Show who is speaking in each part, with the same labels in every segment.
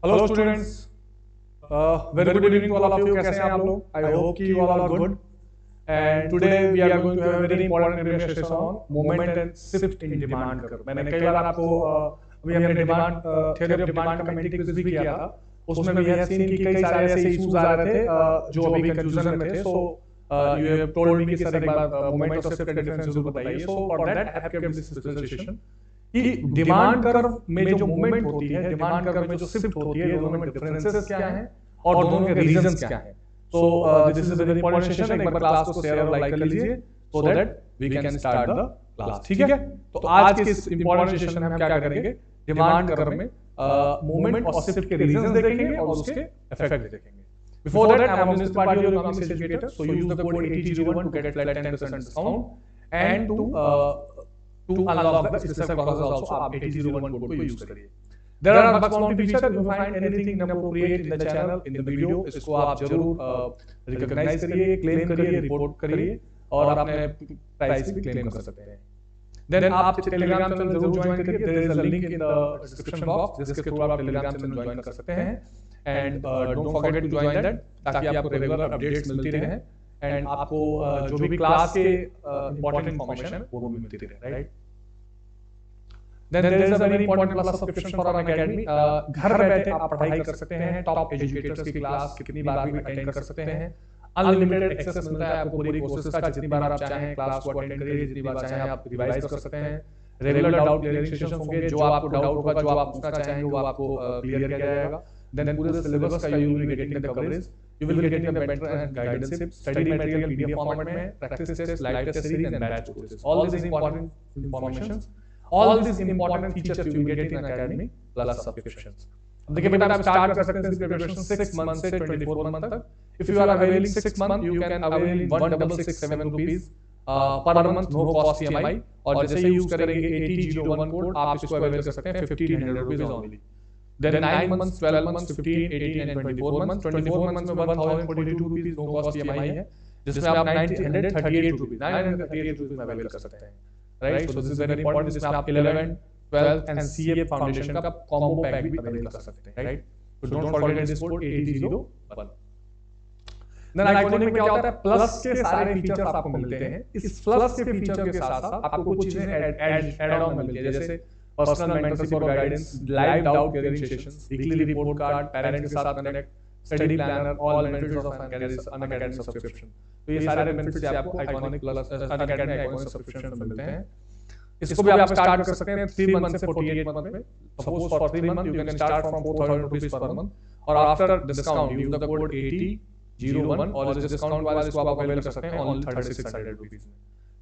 Speaker 1: Hello students, very good evening to all of you. कैसे हैं आप लोग? आई होप कि you all are good. And today we are going to have a very important previous session on movement and shift in demand curve. मैंने कई बार आपको अभी हमने डिमांड थ्योरी ऑफ डिमांड का मैंने क्विज भी किया था। उसमें वी हैव सीन कि कई सारे ऐसे इश्यूज आ रहे थे जो अभी कंफ्यूजन में थे। So you have told me कि सर एक बार मोमेंट और शिफ्ट का डिफरेंस जरूर बताइए। So for that I have kept this presentation कि डिमांड कर्व में जो मूवमेंट होती है, डिमांड कर्व में जो शिफ्ट होती है, दोनों में डिफरेंसेस क्या हैं और दोनों के रीजंस क्या हैं। So this is a very important session. एक बार क्लास को शेयर और लाइक कर लीजिए so that we can start the class. ठीक है, तो आज के इस इंपॉर्टेंट सेशन में हम क्या करेंगे, डिमांड कर्व में मूवमेंट और शिफ्ट के रीजंस देखेंगे और उसके इफेक्ट देखेंगे। Before that, I am Mr. Patil, your economics educator. So use the code AT01 to get flat 10% discount and to unlock the special clauses also आप 8001 code को use करिए। There are bugs bounty feature. If you find anything inappropriate in the channel, in the video, इसको आप जरूर recognise करिए, claim करिए, report करिए और अपने प्राइस भी क्लेम कर सकते हैं। देन आप टेलीग्राम चैनल जरूर ज्वाइन करिए। There is a link in the description box जिसके थ्रू आप टेलीग्राम चैनल ज्वाइन कर सकते हैं। And don't forget to join that ताकि आपको रेगुलर अपडेट्स मिलती रहे एंड आपको जो भी क्लास के इंपॉर्टेंट इंफॉर्मेशन वो भी मिलती रहे, right. Then there is a very important plus subscription for an academy. घर बैठे आप पढ़ाई कर सकते हैं, टॉप एजुकेटर्स की क्लास कितनी बार भी अटेंड कर सकते हैं, अनलिमिटेड एक्सेस मिलता है आपको पूरी कोर्सेज का। जितनी बार आप चाहें क्लास को अटेंड करिए, जितनी बार चाहें आप रिवाइज कर सकते हैं। रेगुलर डाउट क्लियरिंग सेशंस होंगे, जो आपको डाउट होगा, जो आप पूछना चाहेंगे वो आपको क्लियर किया जाएगा। देन पूरे सिलेबस का you will be getting the coverage, you will be getting the mentor and guidance, study material PDF format में, practice test, live test series and batch courses. All this important informations, all these important features you will get in academy plus subscriptions। देखिए बेटा आप start कर सकते हैं subscription 6 month से 24 month तक। If you are availing 6 month you can avail 1667 rupees per month, no cost EMI. और जैसे ही यूज करेंगे 8001 कोड आप इसको अवेल कर सकते हैं 1500 rupees only. Then 9 months, 12 months, 15, 18 and 24 months. 24 months में 1042 रुपीस नो कॉस्ट ईएमआई है, जिसमें आप 938 रुपीस 938 रुपीस में अवेल कर सकते हैं, right. So this is very important. जिसमें आप 11th, 12th and CA foundation का कॉम्बो पैक भी अवेल कर सकते हैं, right. So don't forget this code 8001। Then Iconic में क्या होता है, प्लस के सारे फीचर्स आपको मिलते हैं। इस प्लस के फीचर के साथ साथ आपको कुछ चीजें ऐड ऑन मिलती है, जैसे पर्सनल मेंटरशिप और guidance, live doubt clearing sessions, weekly report card, parents के साथ connect, study planner, all benefits of Unacademy subscription. तो ये सारे बेनिफिट्स आपको Iconic plus Unacademy Iconic subscription में मिलते हैं। इसको भी आप स्टार्ट कर सकते हैं 3 मंथ से 48 मंथ में। Suppose for 3 month you can start from 4000 rupees per month और after discount use the code 8001 और इस डिस्काउंट वाले इसको आप अवेल कर सकते हैं ओनली 3600 रुपीस में।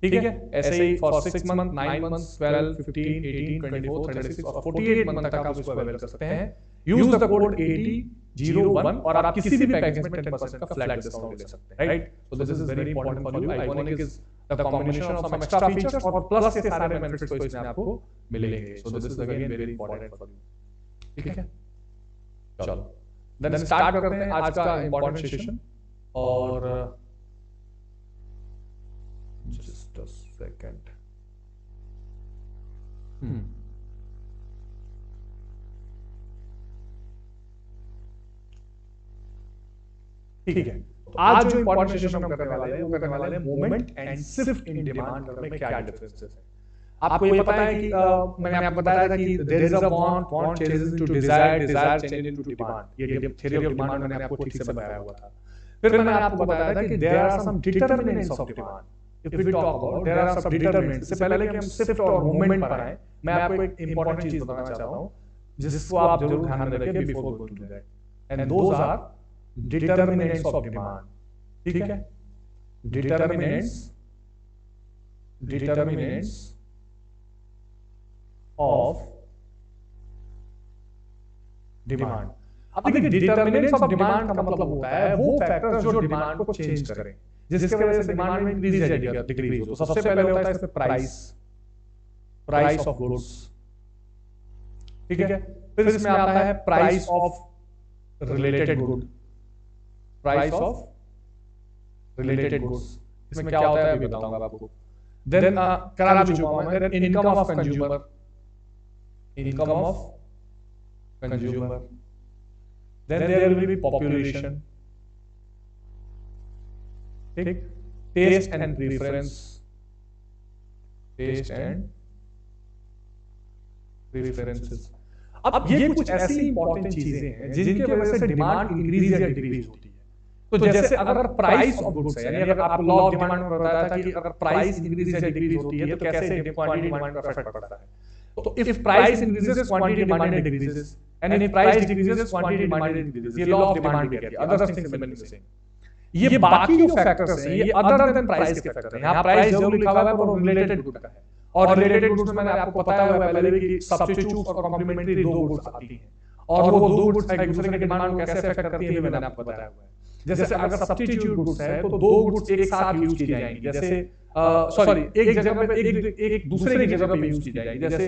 Speaker 1: ठीक है, ऐसे ही फॉर 6 मंथ, 9 मंथ, 12, 15, 18, 24, 36 और 48 मंथ तक आप इसको अवेल कर सकते हैं। यूज द कोड 8001 और आप किसी भी पैकेज में 10% का फ्लैट डिस्काउंट ले सकते हैं, right. So this is very important for you. Iconic is the combination of some extra features और प्लस के सारे बेनिफिट्स को इसमें आपको मिलेंगे। So this is again very important for you. ठीक है, चलो देन स्टार्ट करते हैं आज का इंपॉर्टेंट सेशन। और जस्ट अ सेकंड, ठीक है। तो आज जो इंपॉर्टेंट सेशन हम करने वाले हैं वो करने वाले हैं movement and shift in demand में क्या डिफरेंसेस है। आपको ये पता है कि मैंने आपको बताया था कि there is a want changes into desire, desire change into demand. ये थ्योरी ऑफ डिमांड मैंने आपको ठीक से बताया हुआ था। फिर मैंने आपको बताया था कि there are some determinants of demand. If we talk about there are some determinants, इससे पहले कि हम शिफ्ट और मूवमेंट पर आए, मैं आपको एक इंपॉर्टेंट चीज बताना चाहता हूं जिसको आप जरूर ध्यान में रखिए before going to that, and those are determinants of demand. ठीक है, डिटरमिनेंट्स ऑफ डिमांड। अब देखिए डिटरमिनेंट्स ऑफ डिमांड का मतलब होता है वो फैक्टर्स जो डिमांड को चेंज करें, जिसकी वजह से डिमांड में इंक्रीज या डिक्रीज हो। तो सबसे पहले होता है इसमें प्राइस ऑफ गुड्स। ठीक है, फिर इसमें आता है price of related good, price of related goods. इसमें क्या होता है अभी बताऊंगा आपको। देन करा भी चुका हूं मैं, income of consumer, income of consumer. then there will be population, ठीक, taste and preference, taste and preferences। अब ये कुछ ऐसी इंपॉर्टेंट चीजें हैं जिनकी वजह से डिमांड इंक्रीज या डिक्रीज होती है। तो जैसे अगर प्राइस ऑफ गुड्स है, यानी अगर आपको लॉ ऑफ डिमांड में बताया था कि अगर प्राइस इंक्रीज या डिक्रीज होती है तो कैसे क्वांटिटी डिमांड पर इफेक्ट पड़ता है। तो if price increases quantity demand decreases, and if price decreases quantity demand increases. ये लॉ ऑफ डिमांड कहती है, other things remain the same. ये बाकी जो फैक्टर्स हैं ये अदर देन प्राइस के फैक्टर हैं। यहां प्राइस जरूर लिखा हुआ है पर रिलेटेड गुड का है, और रिलेटेड गुड्स में मैंने आपको बताया हुआ है पहले भी कि सब्स्टिट्यूट और कॉम्प्लीमेंट्री दो गुड्स आती हैं, और वो दो गुड्स एक दूसरे के डिमांड को कैसे अफेक्ट करती है मैंने आपको बताया हुआ है। जैसे अगर सब्स्टिट्यूट गुड्स है तो दो गुड्स एक साथ यूज की जाएंगी, जैसे सॉरी एक जगह पे एक दूसरे की जगह पे यूज की जाएगी, जैसे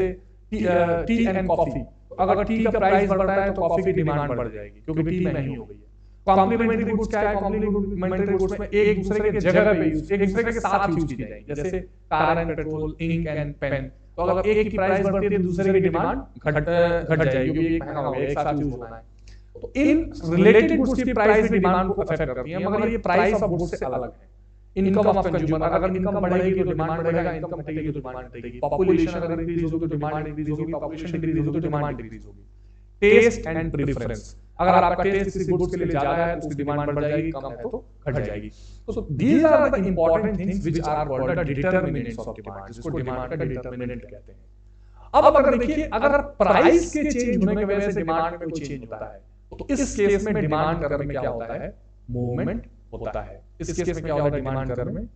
Speaker 1: टी एंड कॉफी। अगर टी का प्राइस बढ़ता है तो कॉफी की डिमांड बढ़ जाएगी क्योंकि टी महंगी हो गई है। कॉम्प्लीमेंट्री गुड्स क्या है, कॉम्प्लीमेंट्री गुड्स में एक दूसरे की जगह पे यूज, एक दूसरे के साथ यूज की जाएगी, जैसे car and petrol, ink and pen. तो अगर एक की प्राइस बढ़ती है तो दूसरे की डिमांड घट जाएगी क्योंकि एक महंगा हो गया, एक साथ यूज होना है। तो इन रिलेटेड गुड्स की प्राइस भी डिमांड को अफेक्ट करती है, मगर ये प्राइस ऑफ गुड्स से अलग है। इनकम ऑफ कंज्यूमर, अगर इनकम बढ़ेगी तो डिमांड बढ़ेगा, इनकम घटेगी तो डिमांड घटेगी। पॉपुलेशन अगर इंक्रीज होगी तो डिमांड इंक्रीज होगी, पॉपुलेशन डिक्रीज होगी तो डिमांड डिक्रीज होगी। टेस्ट एंड प्रेफरेंस, अगर आपका टेस्ट किसी गुड्स के लिए ज्यादा है तो उसकी डिमांड बढ़ जाएगी, कम है तो घट जाएगी। तो these are the important things which are called the determinants of demand, जिसको डिमांड का डिटरमिनेंट कहते हैं। अब अगर देखिए, अगर प्राइस के चेंज होने की वजह से डिमांड में कोई चेंज होता है तो इस केस में डिमांड कर्व में क्या होता है, मूवमेंट होता है। इस केस में क्या होता है, डिमांड कर्व में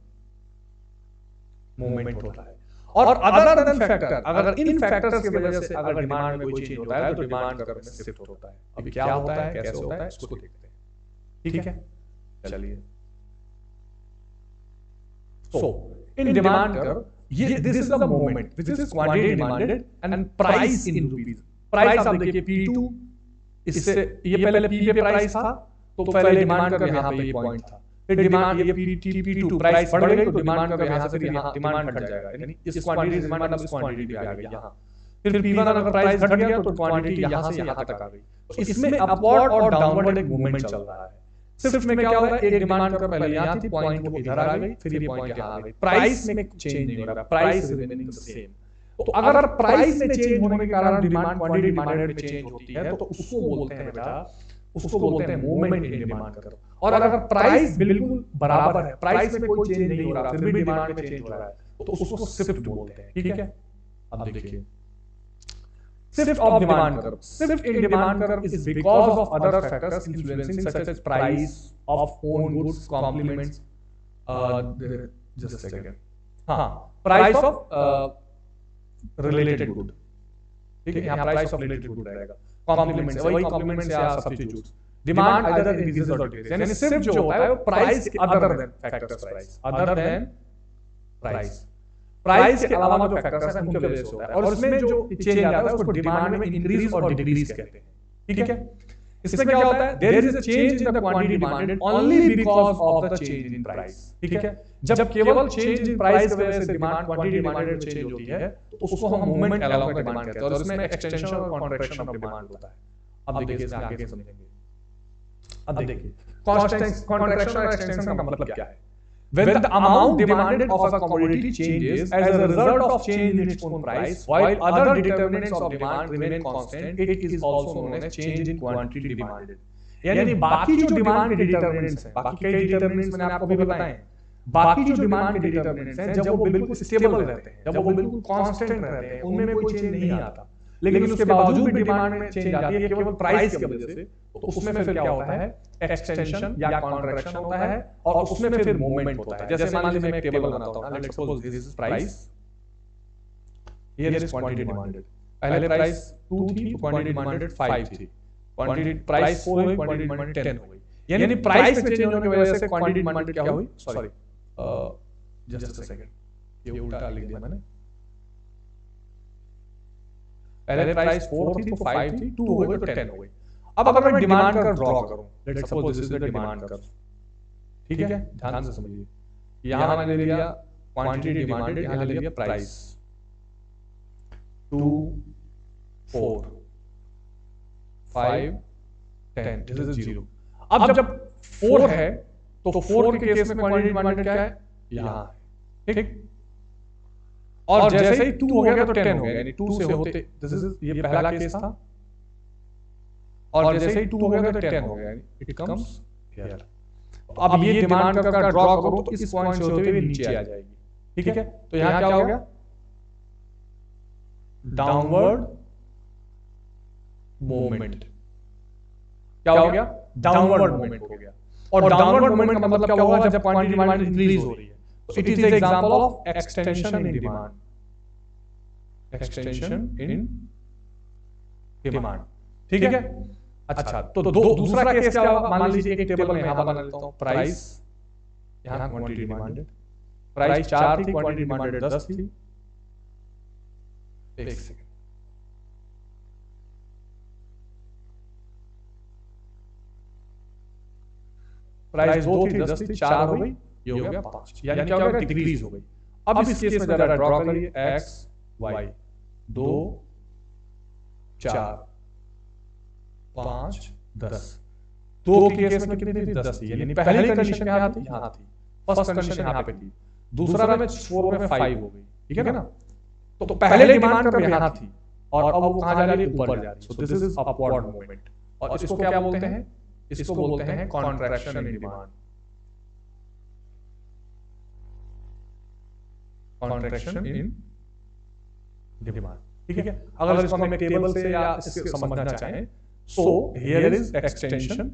Speaker 1: मूवमेंट होता है। और अदर देन फैक्टर, अगर इन फैक्टर्स की वजह से अगर डिमांड में कोई चेंज होता है तो डिमांड कर्व में शिफ्ट होता है। अभी क्या होता है, कैसे होता है, इसको देखते हैं, ठीक है। चलिए, सो इन डिमांड कर्व, ये this is the movement which is quantity demanded and price in rupees. Price आप देखिए P2, इससे ये पहले P पे प्राइस था तो पहले डिमांड कर्व यहां पे ये पॉइंट था, फिर डिमांड ये P2 प्राइस बढ़ गई तो डिमांड कर्व यहां से फिर यहां डिमांड घट जाएगा, यानी इस क्वांटिटी से डिमांड अब इस क्वांटिटी पे आ गई यहां। फिर P1 अगर प्राइस घट गया तो क्वांटिटी यहां से यहां तक आ गई। तो इसमें अपवर्ड और डाउनवर्ड एक मूवमेंट चल रहा है। सिर्फ में क्या हो रहा है, एक डिमांड कर्व पहले यहां थी, पॉइंट वो इधर आ गई, फिर ये पॉइंट यहां आ गई। प्राइस में चेंज नहीं हो रहा, प्राइस रिमेनिंग द सेम। तो अगर प्राइस में चेंज होने के कारण डिमांड क्वांटिटी डिमांडेड में चेंज होती है तो उसको बोलते हैं बेटा, उसको बोलते हैं मूवमेंट इन डिमांड कर्व। और अगर प्राइस बिल्कुल बराबर है, प्राइस में कोई चेंज नहीं हो रहा, फिर भी डिमांड में चेंज हो रहा है तो उसको शिफ्ट बोलते हैं, ठीक है। अब देखिए, shift of demand curve, shift in demand curve is because of other factors influencing such as price of own goods, complements, just a second, हां, प्राइस ऑफ रिलेटेड गुड, ठीक है। यहां प्राइस ऑफ रिलेटेड गुड रहेगा, complements वही complements या substitutes. Demand either increases और decreases, यानी सिर्फ जो होता है वो प्राइस के other than factors, price other than price, price के अलावा जो फैक्टर्स हैं उनके वजह से होता है। और उसमें जो चेंज आता है उसको डिमांड में इंक्रीज और डिक्रीज कहते हैं, ठीक है। इसमें क्या होता है, there is a change in the quantity demanded only because of the change in price, ठीक है। जब केवल चेंज इन प्राइस की वजह से डिमांड क्वांटिटी डिमांडेड में चेंज होती है तो उसको हम मूवमेंट अलोंग द डिमांड कहते हैं, और उसमें एक्सटेंशन और कॉन्ट्रैक्शन ऑफ डिमांड होता है। अब देखिए, इसमें आगे समझेंगे। अब देखिए, कॉन्ट्रैक्शन और एक्सटेंशन का मतलब क्या है। When the amount demanded of a commodity changes as a result of change in its own price, while other determinants of demand remain constant, it is also known as change in quantity demanded. यानी बाकी जो demand के determinants हैं, बाकी कई determinants मैंने आपको भी बताए हैं, बाकी जो डिमांड के डिटरमिनेंट्स हैं जब वो बिल्कुल स्टेबल रहते हैं, जब वो बिल्कुल कांस्टेंट रहते हैं, उनमें कोई चेंज नहीं आता, लेकिन उसके बावजूद भी डिमांड में चेंज आती है केवल प्राइस की वजह से, तो उसमें फिर क्या होता है, एक्सटेंशन या कॉन्ट्रैक्शन होता है, और उसमें फिर मूवमेंट होता है। जैसे मान लीजिए मैं एक टेबल बनाता हूं, let's suppose this is price, here is quantity demanded. पहले प्राइस 2 थी तो क्वांटिटी डिमांडेड 5 थी, क्वांटिटी प्राइस 4 हुई, क्वांटिटी डिमांडेड 10 हो गई। यानी प्राइस में चेंज होने की वजह से क्वांटिटी डिमांडेड क्या हुई, सॉरी जस्ट अ सेकंड, ये उल्टा लिख दिया मैंने। पहले प्राइस 4 थी तो 5 थी, 2 हो गई तो 10 हो गई। अब अगर मैं डिमांड कर्व ड्रॉ करूं, let's suppose this is the demand curve, ठीक है, ध्यान से समझिए। यहां मैंने ले लिया क्वांटिटी डिमांडेड, यहां ले लिया प्राइस 2 4 5 10, दिस इज 0। अब जब 4 है तो 4 के केस में क्वांटिटी डिमांडेड क्या है, यहां है, ठीक। और जैसे ही 2 हो गया तो 10 हो गया, यानी 2 से होते, दिस इज ये पहला केस था, और जैसे ही 2 हो गया तो 10 हो गया, यानी इट कम्स हियर। अब ये डिमांड कर्व का ड्रॉ करो तो इस पॉइंट से होते हुए नीचे आ जाएगी, ठीक है। तो यहां क्या हो गया, डाउनवर्ड मूवमेंट, क्या हो गया, डाउनवर्ड मूवमेंट हो गया। और डाउनवर्ड मूवमेंट का मतलब क्या होगा, जब क्वांटिटी डिमांड इंक्रीज हो रही है, तो it is example of extension in demand, extension in demand, ठीक है। अच्छा, तो दूसरा केस क्या होगा, मान लीजिए एक टेबल में यहां बना लेता हूं, प्राइस, यहां क्वांटिटी डिमांडेड, प्राइस 4 थी, क्वांटिटी डिमांडेड 10 थी। एक सेकंड, प्राइस 2 थी, 10 थी, 4 हो गई, ये हो गया 5, यानी क्या हो गया, डिक्रीज हो गई। अब इस केस में जरा ड्रॉ करिए, x y 2 4 5 10, 2 के केस में कितनी थी, 10 थी, यानी पहली कंडीशन क्या थी, यहां थी, फर्स्ट कंडीशन यहां पे थी, दूसरा में 4 में 5 हो गई, ठीक है ना। तो पहले डिमांड कर्व यहां थी और अब वो कहां जा रही है, ऊपर जा रही है, सो दिस इज अपवर्ड मूवमेंट। और इसको क्या बोलते हैं, इसको बोलते हैं contraction in demand, contraction in demand, ठीक है। अगर इसको हम एक टेबल से या इससे समझना चाहें, so here is extension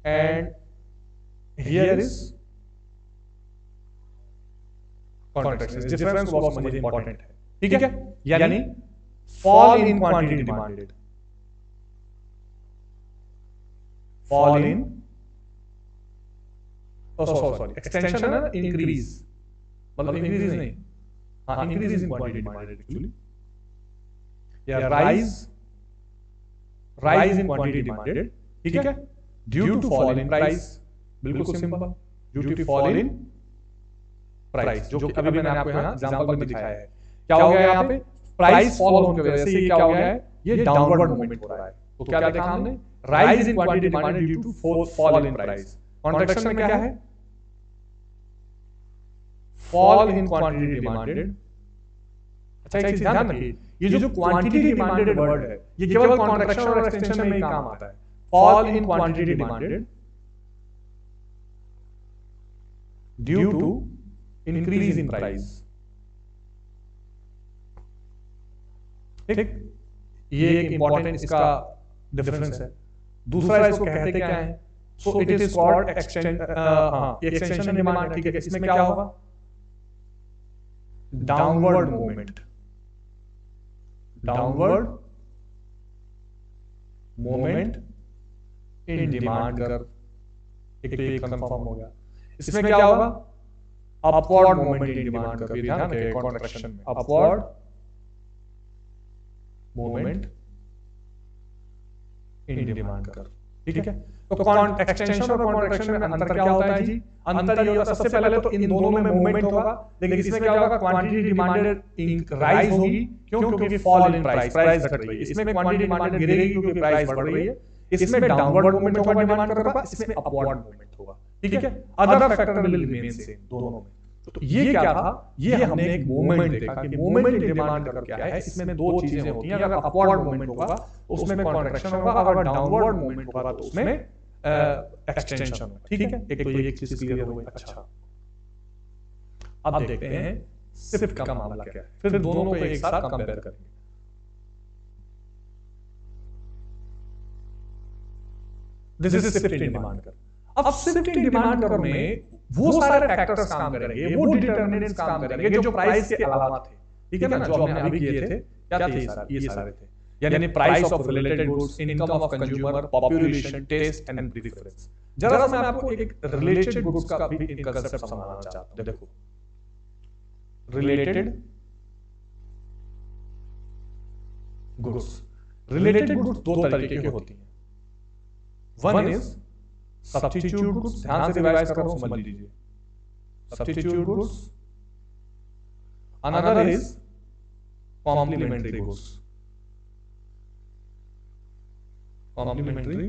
Speaker 1: and here is contraction, इस डिफरेंस को बहुत समझना इंपॉर्टेंट है, ठीक है। यानी fall in quantity demanded, fall in, sorry extension है ना, इंक्रीज, मतलब इंक्रीज नहीं, हाँ increase in quantity demanded actually, या rise, rise in quantity demanded, ठीक है, due to fall in price, बिल्कुल simple, due to fall in price, जो कि अभी मैंने आपको यहां एग्जांपल में दिखाया है। क्या हो गया यहाँ पे, प्राइस फॉल होने की वजह से ये क्या हो गया है, ये डाउनवर्ड मूवमेंट हो रहा है। तो क्या देखा हमने, rise in quantity demanded due to fall in price. Contraction में क्या है, फॉल इन क्वांटिटी डिमांडेड। अच्छा, एक चीज ध्यान रखिए, ये जो क्वांटिटी डिमांडेड वर्ड है, ये केवल कॉन्ट्रैक्शन और एक्सटेंशन में ही काम आता है। Fall in quantity demanded due to increase in price, ठीक, ये एक इंपॉर्टेंट इसका डिफरेंस है। दूसरा इसको कहते क्या है, so it is called extension demand, ठीक है। इसमें क्या होगा, downward movement, downward movement in demand curve, एक तो ये कंफर्म हो गया। इसमें क्या होगा, upward movement in demand curve, ध्यान रखिए कॉन्ट्रैक्शन में upward movement in demand curve, ठीक है। तो एक्सटेंशन और कॉन्ट्रैक्शन में अंतर क्या होता है जी, अंतर ये होता है, सबसे पहले तो इन दोनों में मूवमेंट होगा, लेकिन इसमें क्या होगा, क्वांटिटी डिमांडेड राइज होगी, क्यों, क्योंकि फॉल इन प्राइस, प्राइस घट रही है। इसमें क्वांटिटी डिमांडेड गिरेगी क्योंकि प्राइस बढ़ रही है। इसमें डाउनवर्ड मूवमेंट होगा डिमांड कर्व का, इसमें अपवर्ड मूवमेंट होगा, ठीक है। Other factor will remain same दोनों में। तो ये क्या था, ये हमने एक मूवमेंट देखा कि मूवमेंट डिमांड कर्व क्या है। इसमें दो चीजें होती हैं, अगर अपवर्ड मूवमेंट होगा तो उसमें कॉन्ट्रैक्शन होगा, अगर डाउनवर्ड मूवमेंट होगा तो उसमें एक्सटेंशन होगा, ठीक है। एक तो ये चीज क्लियर हो गई। अच्छा, अब देखते हैं शिफ्ट का मामला क्या है, फिर दोनों को एक साथ कंपेयर करेंगे। This is shift in demand curve. अब शिफ्ट इन डिमांड कर्व में वो सारे फैक्टर्स काम करेंगे, वो डिटरमिनेंट्स काम करेंगे जो प्राइस के अलावा थे, ठीक है ना, जो हमने अभी किए थे। क्या थे ये सारे थे, यानी price of related goods, income of consumer, population, taste and preference. जरा मैं आपको एक रिलेटेड गुड्स का भी एक कांसेप्ट समझाना चाहता हूं। देखो, रिलेटेड गुड्स, रिलेटेड गुड्स दो तरीके की होती हैं। वन इज सब्स्टिट्यूट गुड्स, ध्यान से रिवाइज कर रहा हूं, समझ लीजिए। Substitute goods, another is complementary goods. Complementary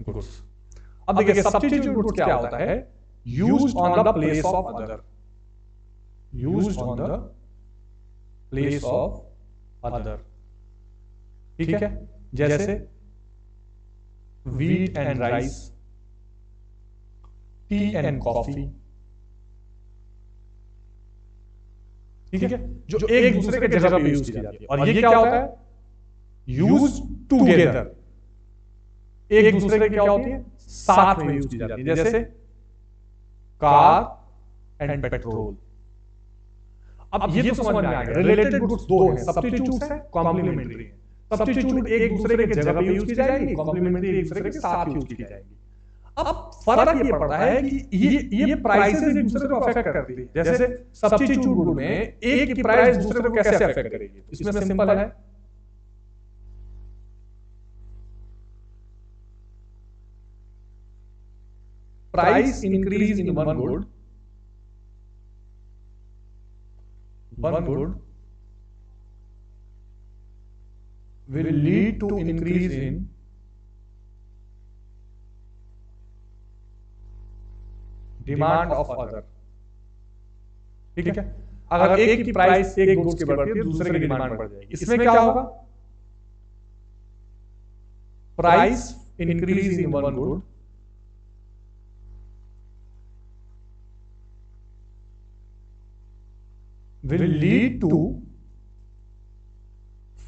Speaker 1: goods. अब देखिए सब्स्टिट्यूट गुड्स क्या होता है, used on the place of other, used on the place of other, ठीक है, जैसे wheat and rice, tea and coffee, ठीक है, जो एक दूसरे के जगह पे यूज की जाती है। और ये क्या होता है, यूज टूगेदर, एक दूसरे की क्या होती है, साथ में यूज की जाती है, जैसे कार एंड पेट्रोल। अब ये तो समझ में आ गया, रिलेटेड गुड्स दो हैं, सब्स्टिट्यूट्स है, कॉम्प्लीमेंट्री है। सब्स्टिट्यूट एक दूसरे के जगह पे यूज की जाएगी, कॉम्प्लीमेंट्री एक दूसरे के साथ यूज की जाएगी। अब फर्क ये पड़ता है कि ये प्राइसेस एक दूसरे को अफेक्ट करती है। जैसे सब्स्टिट्यूट गुड में एक की प्राइस दूसरे को कैसे अफेक्ट करेगी, इसमें सिंपल है, price increase in one good, will lead to increase in demand of other, ठीक है। अगर एक की प्राइस एक गुड्स की बढ़ती है, दूसरे की डिमांड बढ़ जाएगी। इसमें क्या होगा, price increase in one good will lead to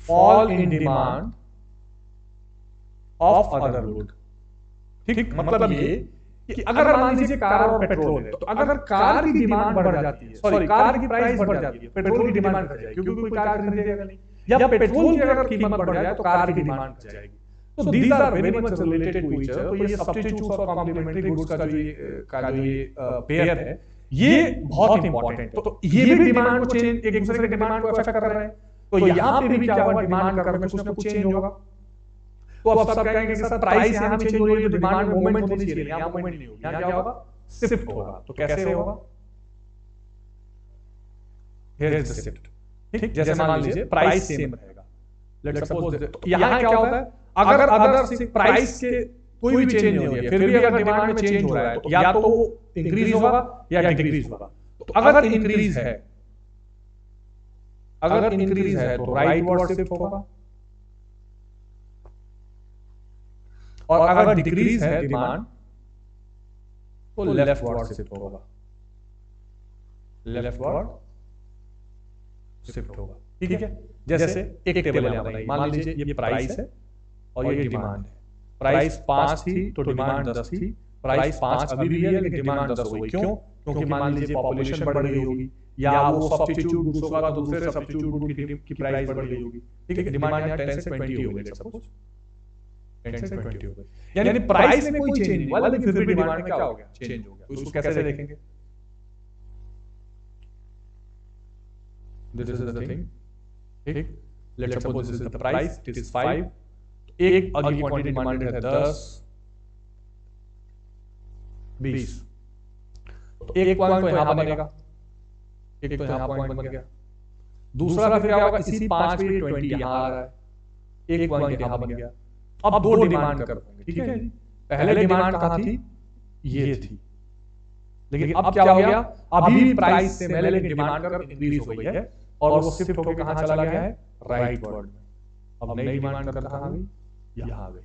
Speaker 1: fall in demand of other good, ठीक, मतलब ये कि अगर मान लीजिए कार और पेट्रोल है, तो अगर कार की डिमांड बढ़ जाती है, सॉरी कार की प्राइस बढ़ जाती है, पेट्रोल की डिमांड घट जाएगी, क्योंकि कोई कार खरीदेगा नहीं, या पेट्रोल की अगर कीमत बढ़ जाए तो कार की डिमांड घट जाएगी। तो these are very much related to each other. तो ये सब्स्टिट्यूट्स और कॉम्प्लीमेंटरी गुड्स का जो ये पेयर है, ये बहुत इंपॉर्टेंट है। तो ये भी डिमांड को चेंज, एक दूसरे के डिमांड को अफेक्ट कर रहे हैं। तो यहां पे भी क्या होगा, डिमांड कर में कुछ ना कुछ चेंज होगा। तो अब सब कहेंगे कि सर प्राइस यहां चेंज हो रही है, तो डिमांड मूवमेंट होनी चाहिए, यहां मूवमेंट नहीं होगी, यहां क्या होगा, शिफ्ट होगा। तो कैसे होगा, हियर इज द शिफ्ट, ठीक। जैसे मान लीजिए प्राइस सेम रहेगा, लेट्स सपोज यहां क्या होता है, अगर अदर प्राइस के कोई भी चेंज नहीं हो रही है, फिर भी अगर डिमांड में चेंज हो रहा है, तो या तो इंक्रीज होगा या डिक्रीज होगा। तो अगर इंक्रीज है, अगर इंक्रीज है तो राइट वर्ड शिफ्ट होगा, और अगर डिक्रीज है डिमांड तो लेफ्ट वर्ड शिफ्ट होगा, लेफ्ट वर्ड शिफ्ट होगा, ठीक है। जैसे एक टेबल यहां बनाई, मान लीजिए ये प्राइस है और ये डिमांड है। प्राइस 5 थी तो डिमांड 10 थी, प्राइस 5 अभी भी है लेकिन डिमांड 10 हो गई। क्यों? क्योंकि मान लीजिए पॉपुलेशन बढ़ गई होगी, या वो सब्स्टिट्यूट गुड्स होगा तो दूसरे सब्स्टिट्यूट गुड की प्राइस बढ़ गई होगी, ठीक है। डिमांड यहां 10 से 20 हो गई, लेट्स सपोज 10 से 20 हो गई, यानी प्राइस में कोई चेंज नहीं हुआ, लेकिन फिर भी डिमांड में क्या हो गया, चेंज हो गया। तो इसको कैसे देखेंगे, दिस इज द थिंग, ठीक। Let's suppose this is the price, it is 5, एक अगली क्वांटिटी डिमांडेड है 10, 20, तो एक पॉइंट तो यहां बनेगा, एक तो यहां पॉइंट बन गया। दूसरा फिर क्या होगा, इसी 5 पे 20 यहां आ रहा है, एक पॉइंट यहां बन गया। अब दो डिमांड कर होंगे, ठीक है। पहले डिमांड कहां थी, ये थी, लेकिन अब क्या हो गया, अभी भी प्राइस से पहले डिमांड कर इंक्रीज हो गई है और वो शिफ्ट होकर कहां चला गया है, राइट वर्ड में। अब नई डिमांड कर कहां आ गई, यहां आ गई।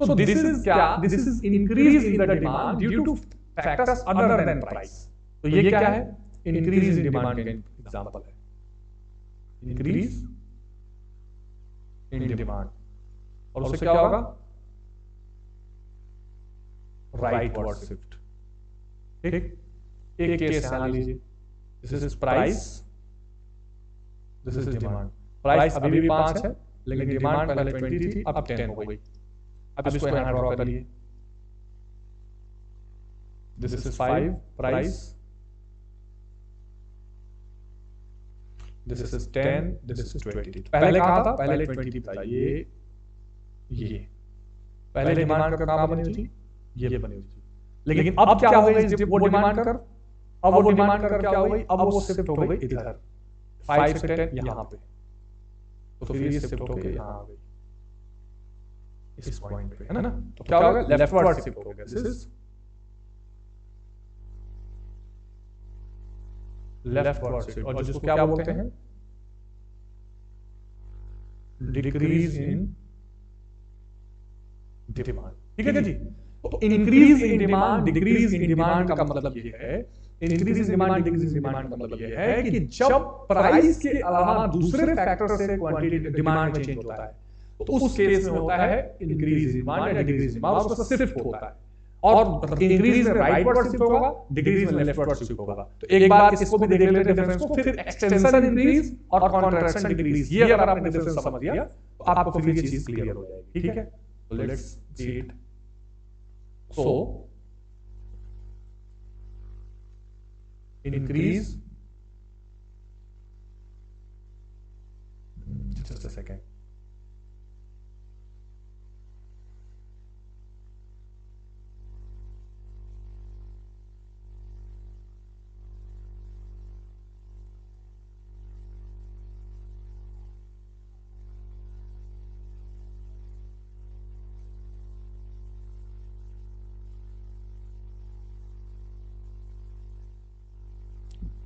Speaker 1: So this is क्या, this is increase in the demand due to factors other than price। तो ये क्या है, increase in demand का एग्जांपल है, increase in demand। और उससे क्या होगा, राइट वर्ड शिफ्ट, ठीक। एक केस मान लीजिए, this is price, this is demand. Price अभी भी 5 है लेकिन डिमांड पहले 20 थी, अब 10 हो गई। अब इसको यहां ड्रॉ करिए, this is 5 price, this is 10, this is 20। पहले कहां था, पहले 20 था, ये पहले डिमांड का कहां बनी हुई थी, ये बनी हुई थी। लेकिन अब क्या हो गई, जब वो डिमांड कर, अब वो डिमांड कर क्या हो गई, अब वो शिफ्ट हो गई इधर, 5 से 10 यहां पे, तो फिर ये शिफ्ट होके यहां आ गई। इस पॉइंट पे, है ना? तो क्या होगा? लेफ्टवर्ड शिफ्ट हो गया, दिस इज लेफ्टवर्ड शिफ्ट, और जिसको क्या बोलते हैं? Decrease in demand. ठीक है जी? तो increase in demand, decrease in demand का मतलब ये है, increase in demand, decrease in demand का मतलब ये है कि जब प्राइस के अलावा दूसरे फैक्टर से क्वांटिटी डिमांड में चेंज होता है, तो उस केस में होता है इंक्रीज इन डिमांड या डिक्रीज इन डिमांड, उसका शिफ्ट होता है। और इंक्रीज में राइटवर्ड शिफ्ट होगा, डिक्रीज में लेफ्टवर्ड शिफ्ट होगा। तो एक बार इसको भी देख लेते हैं डिफरेंस को, फिर एक्सटेंशन इंक्रीज और कॉन्ट्रैक्शन डिक्रीज, ये अगर आपने डिफरेंस समझ लिया तो आपको फिर ये चीज क्लियर हो जाएगी। ठीक है? तो let's see it. So increase, just a second,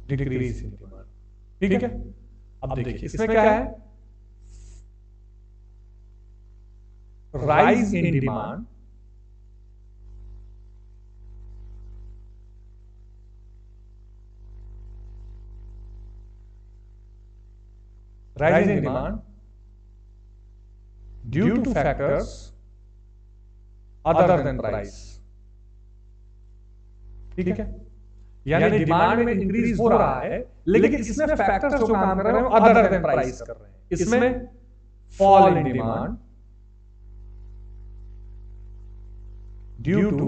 Speaker 1: decrease in demand. ठीक है? अब देखिए इसमें क्या है? Rise in demand, rise in demand due two factors other than price. ठीक है? यानी डिमांड में इंक्रीज हो रहा है, लेकिन इसमें फैक्टर्स जो काम कर रहे हैं वो अदर देन प्राइस कर रहे हैं। इसमें fall in demand due two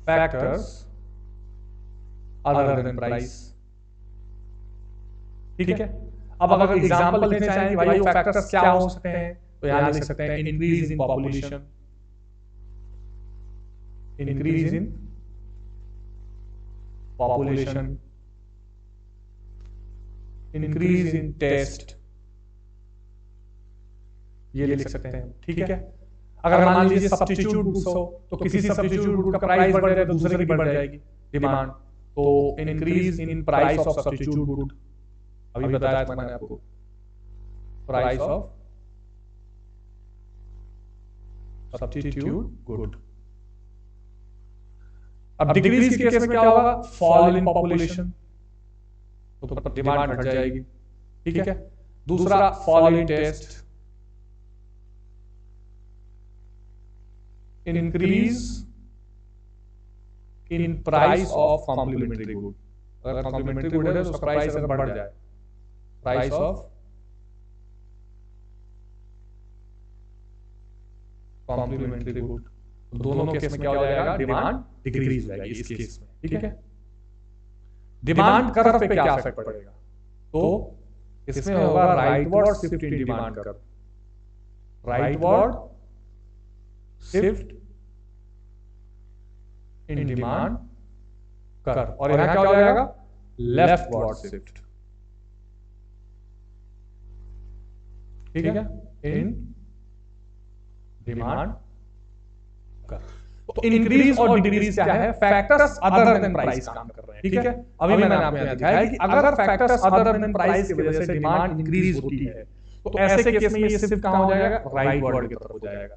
Speaker 1: factors other than price. ठीक है? अब अगर एग्जांपल लेना चाहें कि भाई वो फैक्टर्स क्या हो सकते हैं, तो यहां लिख सकते हैं increase in population, increase in population, increase in test, ये लिख सकते हैं। ठीक है? अगर मान लीजिए सब्स्टिट्यूट गुड्स हो, तो किसी सब्स्टिट्यूट गुड का प्राइस बढ़ जाए तो दूसरे की बढ़ जाएगी डिमांड, तो increase in price of substitute good. अभी बताया था मैंने आपको, प्राइस ऑफ सब्स्टिट्यूट गुड। अब डिक्रीज के केस में क्या होगा? फॉल इन पॉपुलेशन, तो डिमांड घट जाएगी। ठीक है? दूसरा fall in taste, increase in price of complementary good. अगर कॉम्प्लीमेंट्री गुड है तो उसका प्राइस अगर बढ़ जाए, प्राइस ऑफ कॉम्प्लीमेंट्री गुड, दोनों केस में क्या हो जाएगा? डिमांड डिक्रीज हो जाएगी इस केस में। ठीक है? डिमांड कर्व पे क्या इफेक्ट पड़ेगा? तो इसमें होगा rightward shift in demand curve, rightward shift in demand curve, और यहां क्या हो जाएगा? Leftward shift. ठीक है? इन डिमांड कर्व। तो इंक्रीज और डिक्रीज क्या है? फैक्टर्स अदर देन प्राइस काम कर रहे हैं। ठीक है? अभी मैंने आपको यहां दिखाया कि अगर फैक्टर्स अदर देन प्राइस की वजह से डिमांड इंक्रीज होती है, तो ऐसे केस में ये शिफ्ट कहां हो जाएगा? राइटवर्ड की तरफ हो जाएगा।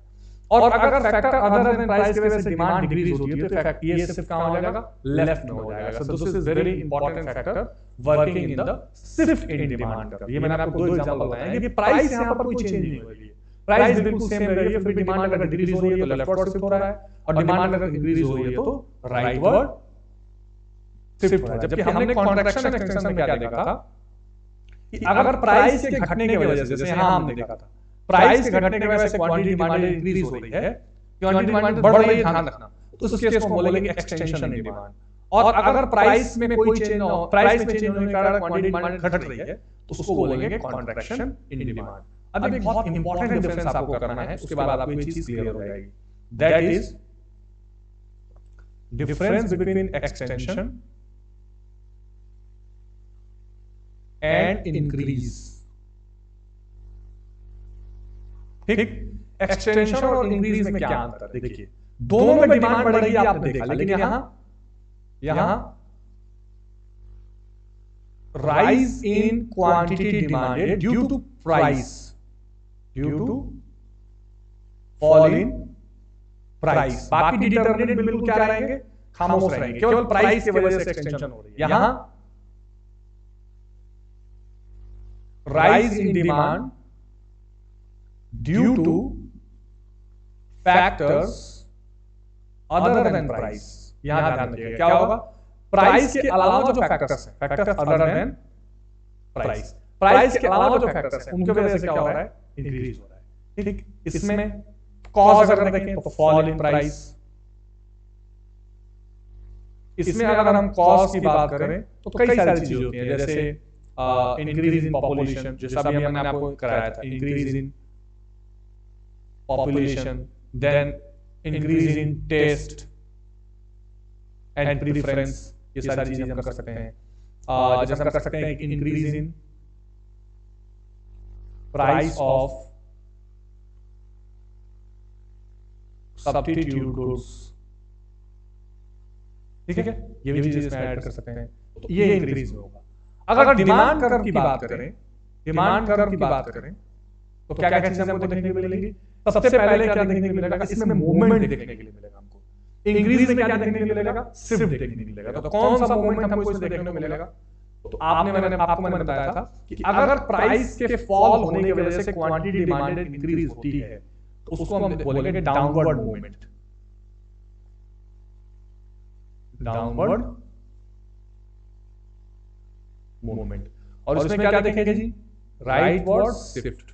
Speaker 1: और अगर फैक्टर अदर देन प्राइस की वजह से डिमांड डिक्रीज होती है, तो ये शिफ्ट कहां हो जाएगा? लेफ्ट में हो जाएगा। सो this is very important factor working in the shift in demand curve. ये मैंने आपको दो एग्जांपल बताए कि प्राइस यहां पर कोई चेंज नहीं हो रही है, प्राइस बिल्कुल सेम रह रही है, फिर भी डिमांड अगर डिक्रीज हो रही है तो लेफ्टवर्ड शिफ्ट हो रहा है, और डिमांड अगर इंक्रीज हो रही है तो राइटवर्ड शिफ्ट हो रहा है। जबकि हमने कॉन्ट्रैक्शन एक्सटेंशन में क्या देखा था कि अगर प्राइस के घटने की वजह से, जैसे यहां हमने देखा था प्राइस के घटने की वजह से क्वांटिटी डिमांड इंक्रीज हो रही है, क्वांटिटी डिमांड बढ़ रही है, ध्यान रखना, तो उस केस को बोलेंगे एक्सटेंशन इन डिमांड। और अगर प्राइस में कोई चेंज ना हो, प्राइस में चेंज होने के कारण क्वांटिटी डिमांड घट रही है, तो उसको बोलेंगे कॉन्ट्रैक्शन इन डिमांड। अब एक बहुत इंपॉर्टेंट डिफरेंस आपको करना है, उसके बाद आपको ये चीज क्लियर हो जाएगी। That is difference between extension and increase. ठीक, एक्सटेंशन और इंक्रीज में क्या अंतर है? देखिए दोनों में डिमांड बढ़ रही है आपने देखा, लेकिन यहां rise in quantity demanded due to price, due to fall in price. बाकी डिटर्मिनेंट बिल्कुल क्या रहेंगे, खामोश रहेंगे, केवल प्राइस की वजह से एक्सटेंशन हो रही है। यहां rise in demand due to factors other than price। यहां ध्यान रखिएगा क्या होगा, प्राइस के अलावा जो फैक्टर्स हैं, factors other than price, price के अलावा जो फैक्टर्स हैं उनकी वजह से क्या हो रहा है, इंक्रीज हो रहा है। ठीक, इसमें कॉज अगर देखें तो फॉल इन प्राइस, इसमें अगर हम कॉज की बात करें तो कई सारी चीजें होती हैं, जैसे इंक्रीज इन पॉपुलेशन, जैसा भी मैंने आपको कराया था, increase in population, then increase in taste and preference, ये सारी चीजें हम कर सकते हैं। जैसे हम कर सकते हैं increase in price of substitute goods, ठीक है, ये भी चीजें इसमें ऐड कर सकते हैं, तो ये इंक्रीज होगा। अगर डिमांड कर्व की बात करें, डिमांड कर्व की बात करें तो क्या क्या चीजें हमको देखने को मिलेंगी, सबसे पहले क्या देखने को मिलेगा, इसमें मूवमेंट देखने के लिए मिलेगा हमको। इंक्रीज में क्या देखने को मिलेगा, शिफ्ट देखने को मिलेगा। तो कौन सा मूवमेंट हमको इसमें देखने को मिलेगा, तो मैंने बताया था कि अगर प्राइस के फॉल होने की वजह से क्वांटिटी डिमांडेड इंक्रीज होती है तो उसको हम बोलेंगे डाउनवर्ड मूवमेंट, डाउनवर्ड मूवमेंट। और इसमें क्या देखेंगे जी, राइटवर्ड शिफ्ट,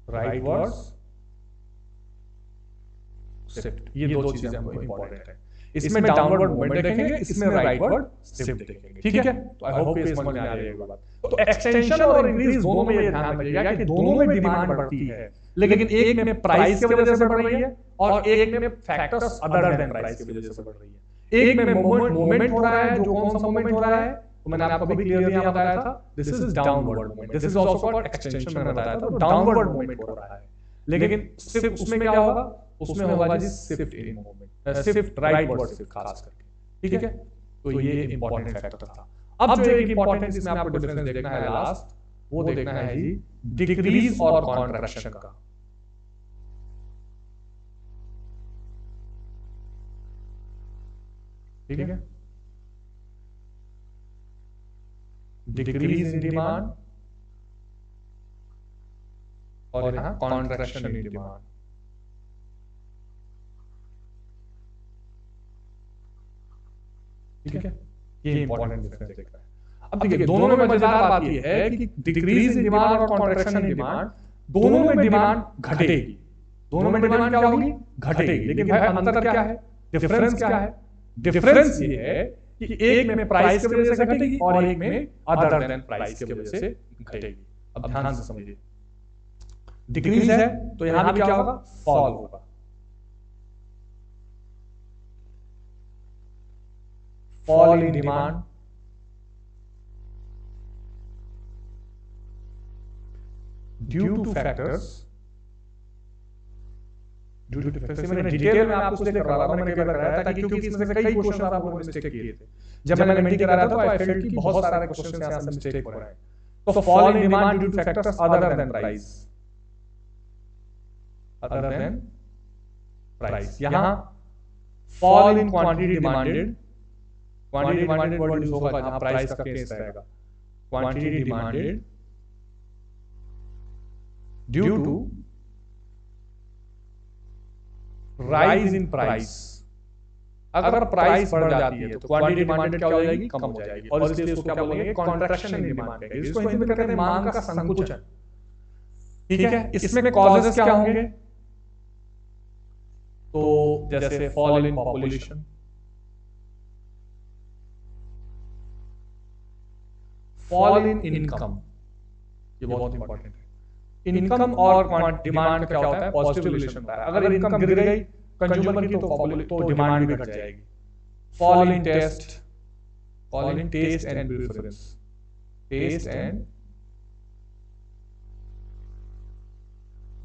Speaker 1: राइटवर्ड शिफ्ट, ये दो चीजें हमको इंपॉर्टेंट है। इसमें डाउनवर्ड मूवमेंट देखेंगे, इसमें राइटवर्ड शिफ्ट देखेंगे, ठीक है। तो आई होप ये समझ में आ रही है बात। तो एक्सटेंशन और इंक्रीज दोनों में ये ध्यान रखिएगा कि दोनों में डिमांड बढ़ती है, लेकिन एक में प्राइस की वजह से बढ़ रही है और एक में फैक्टर्स अदर देन प्राइस की वजह से बढ़ रही है। एक में मूवमेंट हो रहा है, जो कौन सा मूवमेंट हो रहा है, तो मैंने आपको अभी क्लियरली यहां बताया था, this is downward movement, this is also called extension, मैंने बताया था। तो डाउनवर्ड मूवमेंट हो रहा है, लेकिन सिर्फ उसमें क्या होगा, उसमें होगा जी shift in movement, shift rightward shift खास करके, ठीक है। तो ये इंपॉर्टेंट फैक्टर था। अब जो एक इंपॉर्टेंट इसमें आपको डिफरेंस देखना है लास्ट, वो देखना है जी डिक्रीज और कॉन्ट्रैक्शन का। ठीक है, डिक्रीज इन डिमांड और यहां कॉन्ट्रैक्शन इन डिमांड। ठीक है, ये इंपॉर्टेंट डिफरेंस देखना है। अब देखिए दोनों में मजेदार बात ये है कि डिक्रीज इन डिमांड और कॉन्ट्रैक्शन इन डिमांड, दोनों में डिमांड घटेगी, दोनों में डिमांड क्या होगी, घटेगी। लेकिन भाई अंतर क्या है, डिफरेंस क्या है, डिफरेंस ये है कि एक में प्राइस की वजह से घटेगी और एक में अदर देन प्राइस की वजह से घटेगी। अब ध्यान से समझिए, डिक्रीज है तो यहां भी क्या होगा, फॉल होगा, fall in demand due to factors, मैंने डिटेल में आपको इसलिए करवा रहा हूं, मैंने कई बार कराया था क्योंकि इसमें से कई क्वेश्चन आप लोगों ने मिस्टेक किए थे। जब मैंने मेंटी करा रहा था तो आई फेल्ट कि बहुत सारे क्वेश्चन यहां से मिस्टेक हो रहे हैं। तो fall in demand due to factors other than price, other than price, यहां fall in quantity demanded, quantity demanded word use होगा जहां प्राइस का केस रहेगा, quantity demanded due to rise in price. अगर प्राइस बढ़ जाती है तो क्वांटिटी डिमांडेड क्या हो जाएगी, कम हो जाएगी, और इसलिए इसको क्या बोलेंगे, कॉन्ट्रैक्शन इन डिमांड कहेंगे। इसको हिंदी में कहते हैं मांग का संकुचन। ठीक है, इसमें कॉजेस क्या होंगे, तो जैसे fall in population, fall in income, ये बहुत इंपॉर्टेंट है। इनकम और डिमांड क्या होता है, पॉजिटिव रिलेशन होता है। अगर इनकम गिर गई कंज्यूमर की तो डिमांड भी घट जाएगी। Fall in taste, fall in taste and preference, taste and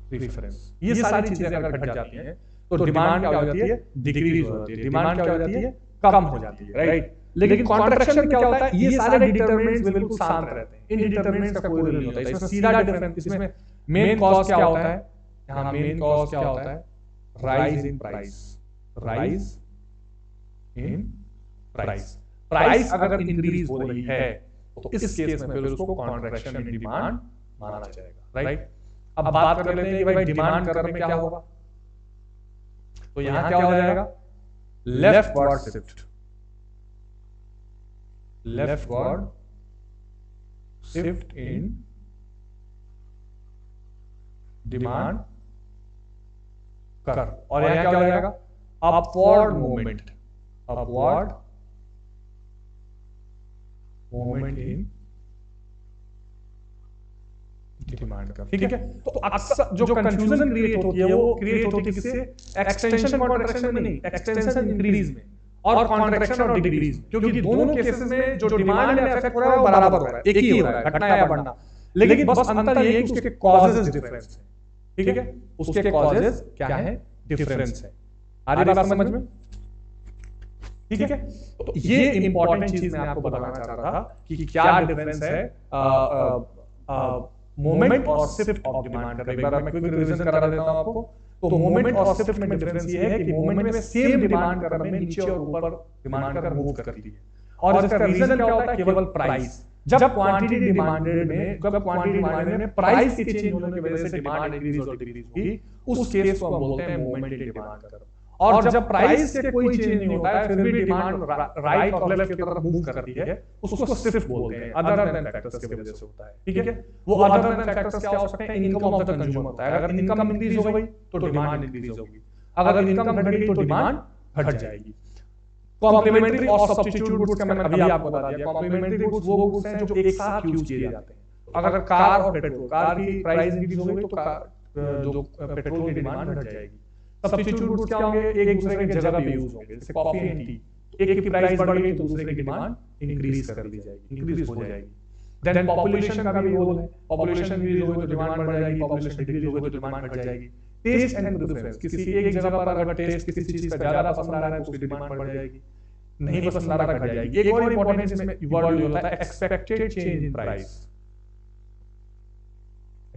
Speaker 1: preference. ये सारी चीजें अगर घट जाती हैं तो डिमांड क्या हो जाती है, डिक्रीज हो जाती है, डिमांड क्या हो जाती है, कम हो जाती है, राइट। लेकिन कॉन्ट्रैक्शन में क्या होता है, ये सारे डिटरमिनेंट्स बिल्कुल शांत रहते हैं, इन डिटरमिनेंट्स का कोई रोल नहीं होता। इसमें सीधा डिफरेंस, इसमें मेन कॉज क्या होता है, यहाँ मेन कॉज क्या होता है, rise in price, rise in price. Price अगर इंक्रीज हो रही है तो इस केस में फिर उसको कॉन्ट्रैक्शन इन डिमांड माना जाएगा, राइट। अब बात कर लेते हैं कि भाई डिमांड करने में क्या होगा, तो यहां क्या हो जाएगा, leftward shift, leftward shift in demand कर, और यहां क्या हो जाएगा, upward movement, upward movement in demand कर, ठीक है। तो अक्सर जो कंफ्यूजन क्रिएट होती है वो क्रिएट होती है किससे, एक्सटेंशन कॉन्ट्रैक्शन में नहीं, एक्सटेंशन इंक्रीज में और कॉन्ट्रैक्शन और डिक्रीज, क्योंकि दोनों केसेस में जो डिमांड में इफेक्ट हो रहा है वो बराबर हो रहा है, एक ही हो रहा है, घटना या बढ़ना, लेकिन बस अंतर ये है कि उसके कॉजेज डिफरेंस है, ठीक है, उसके कॉजेज क्या है, डिफरेंस है। आ रही बात समझ में, ठीक है। तो ये इंपॉर्टेंट चीज मैं आपको बताना चाह रहा था कि क्या डिफरेंस है मोमेंट और शिफ्ट ऑफ डिमांड का। एक बार मैं क्विक रिवीजन करा देता हूं आपको। तो मोमेंट और शिफ्ट में डिफरेंस ये है कि मोमेंट में सेम डिमांड कर में नीचे और ऊपर डिमांड कर मूव करती है, और इसका रीजन क्या होता है, केवल प्राइस। जब क्वांटिटी डिमांडेड में, जब क्वांटिटी डिमांडेड में प्राइस के चेंज होने की वजह से डिमांड इंक्रीज और डिक्रीज होगी, उस केस को हम बोलते हैं मोमेंट डिमांड कर। और जब प्राइस से कोई चेंज नहीं होता है फिर भी डिमांड राइट और लेफ्ट की तरफ मूव करती है, उसको शिफ्ट बोलते हैं, अदर देन फैक्टर्स की वजह से होता है, ठीक है। वो अदर देन फैक्टर्स क्या हो सकते हैं, इनकम ऑफ द कंज्यूमर होता है। अगर इनकम इंक्रीज हो गई तो डिमांड इंक्रीज होगी, अगर इनकम घट गई तो डिमांड घट जाएगी। कॉम्प्लीमेंट्री और सब्स्टिट्यूट गुड्स का मैंने अभी आपको बता दिया। कॉम्प्लीमेंट्री गुड्स वो गुड्स हैं जो एक साथ यूज किए जाते हैं। अगर कार और पेट्रोल, कार की प्राइस इंक्रीज हो गई तो जो पेट्रोल की डिमांड घट जाएगी। सब्स्टिट्यूट गुड्स क्या होंगे, एक दूसरे की जगह पे यूज होंगे, जैसे कॉफी एंड टी, एक की प्राइस बढ़ गई तो दूसरे की डिमांड इंक्रीज कर दी जाएगी, इंक्रीज हो जाएगी। देन पॉपुलेशन का भी रोल है, पॉपुलेशन इंक्रीज हो गई तो डिमांड बढ़ जाएगी, पॉपुलेशन डिक्रीज हो गई तो डिमांड घट जाएगी। टेस्ट एंड प्रेफरेंस, किसी एक जगह पर अगर टेस्ट किसी चीज का ज्यादा पसंद आ रहा है तो उसकी डिमांड बढ़ जाएगी, नहीं पसंद आ रहा घट जाएगी। एक और इंपॉर्टेंट इसमें वर्ड यूज होता है expected change in price,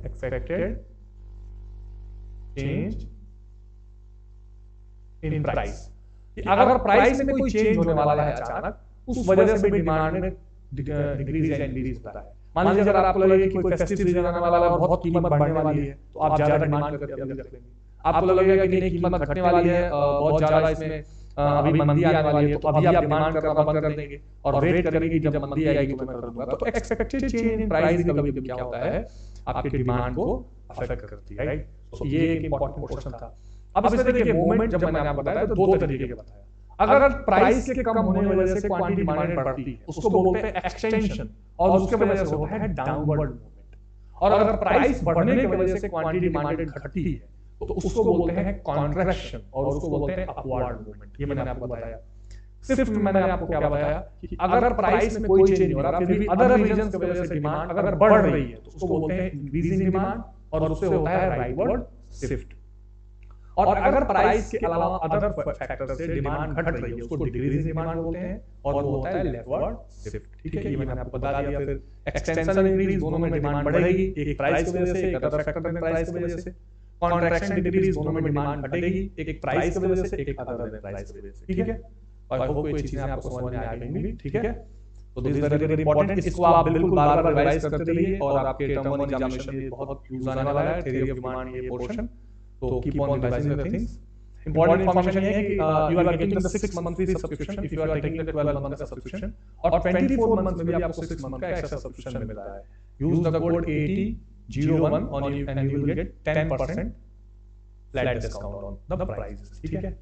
Speaker 1: expected change in price. अगर प्राइस में कोई चेंज होने वाला है अचानक, उस वजह से भी डिमांड में डिक्रीज या इंक्रीज होता है। मान लीजिए अगर आपको लगे कि कोई फेस्टिव सीजन आने वाला है और बहुत कीमत बढ़ने वाली है तो आप ज्यादा डिमांड करके अभी रख लेंगे। आपको लगेगा कि नहीं कीमत घटने वाली है, बहुत ज्यादा इसमें अभी मंदी आने वाली है, तो अभी आप डिमांड करना बंद कर देंगे और वेट करेंगे कि जब मंदी आएगी तो मैं कर दूंगा। तो एक्सपेक्टेड चेंज इन प्राइस कभी-कभी क्या होता है, आपकी डिमांड को अफेक्ट करती है, राइट। तो ये एक इंपॉर्टेंट क्वेश्चन था। अब इसमें देखिए मूवमेंट जब मैंने आपको बताया तो दो तरीके के बताया। अगर प्राइस के कम होने की वजह से क्वांटिटी डिमांड बढ़ती है उसको बोलते हैं एक्सटेंशन, और उसके वजह से होता है डाउनवर्ड मूवमेंट। और अगर प्राइस बढ़ने की वजह से क्वांटिटी डिमांड घटती है तो उसको बोलते हैं कॉन्ट्रैक्शन, और उसको बोलते हैं अपवर्ड मूवमेंट। ये मैंने आपको बताया। सिर्फ मैंने आपको क्या बताया कि अगर प्राइस में कोई चेंज नहीं हो रहा फिर भी अदर रीजंस की वजह से डिमांड अगर बढ़ रही है तो उसको बोलते हैं इंक्रीजिंग डिमांड, और उससे होता है राइटवर्ड शिफ्ट। और अगर प्राइस के अलावा अदर फैक्टर से डिमांड घट रही है उसको डिक्रीजिंग डिमांड बोलते हैं, और वो होता है लेफ्टवर्ड शिफ्ट, ठीक है। ये मैंने आपको बता दिया। फिर एक्सटेंशन इंक्रीज दोनों में डिमांड बढ़ेगी, एक प्राइस की वजह से, एक अदर फैक्टर में प्राइस की वजह से। कॉन्ट्रैक्शन डिक्रीज दोनों में डिमांड घटेगी, एक प्राइस की वजह से, एक अदर प्राइस की वजह से, ठीक है। और आई होप ये चीजें आपको समझ में आ गई होंगी, ठीक है। तो this is very very important. इसको आप बिल्कुल बार-बार रिवाइज करते रहिए और आपके टर्म 1 एग्जामिनेशन में बहुत यूज आने वाला है थ्योरी ऑफ डिमांड ये पोर्शन। तो keep on revising the things. Important information ये है कि you are getting the 6 monthly subscription if you are taking the 12 month का subscription, और 24 months में भी आपको 6 month का extra subscription मिल रहा है। Use the code 8001 on you and you will get 10% flat discount on the prices, ठीक है।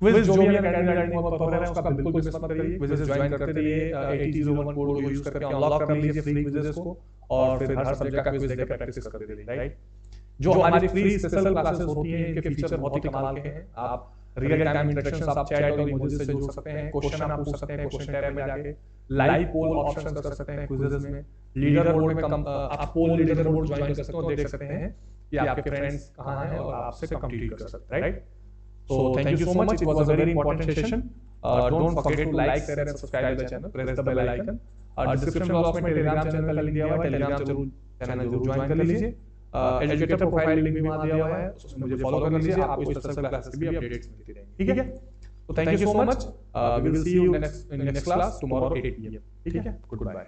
Speaker 1: Quiz जो भी कैंडिडेट बहुत पढ़ रहे हैं उसका बिल्कुल मिस मत करिए, क्विज़ेस ज्वाइन करते रहिए। 8001 कोड को यूज करके अनलॉक कर लीजिए फ्री क्विज़ेस को, और फिर हर सब्जेक्ट का क्विज देकर प्रैक्टिस करते रहिए, राइट। जो हमारी फ्री स्पेशल क्लासेस होती हैं इनके फीचर बहुत ही कमाल के हैं। आप रियल टाइम इंटरेक्शंस आप चैट और इमोजी से जुड़ सकते हैं, क्वेश्चन आप पूछ सकते हैं, क्वेश्चन टैब में जाके लाइव पोल ऑप्शन कर सकते हैं क्विज़ेस में। लीडर बोर्ड में आप पोल लीडर बोर्ड ज्वाइन कर सकते हो, देख सकते हैं कि आपके फ्रेंड्स कहाँ हैं और आपसे कंप्लीट कर सकते हैं, right? So thank you so much. It was a very important session. Don't forget to like, share and subscribe the channel. Press the bell icon. Description box में टेलीग्राम चैनल का link दिया हुआ है, Telegram channel जरूर join कर लीजिए। Educator profile link भी वहाँ दिया हुआ है, उसमें मुझे फॉलो कर लीजिए, आपको इस तरह से क्लासेस की भी अपडेट्स मिलती रहेंगी, ठीक है? तो thank you so much. We will see you next class tomorrow 8 PM, ठीक है? Good bye.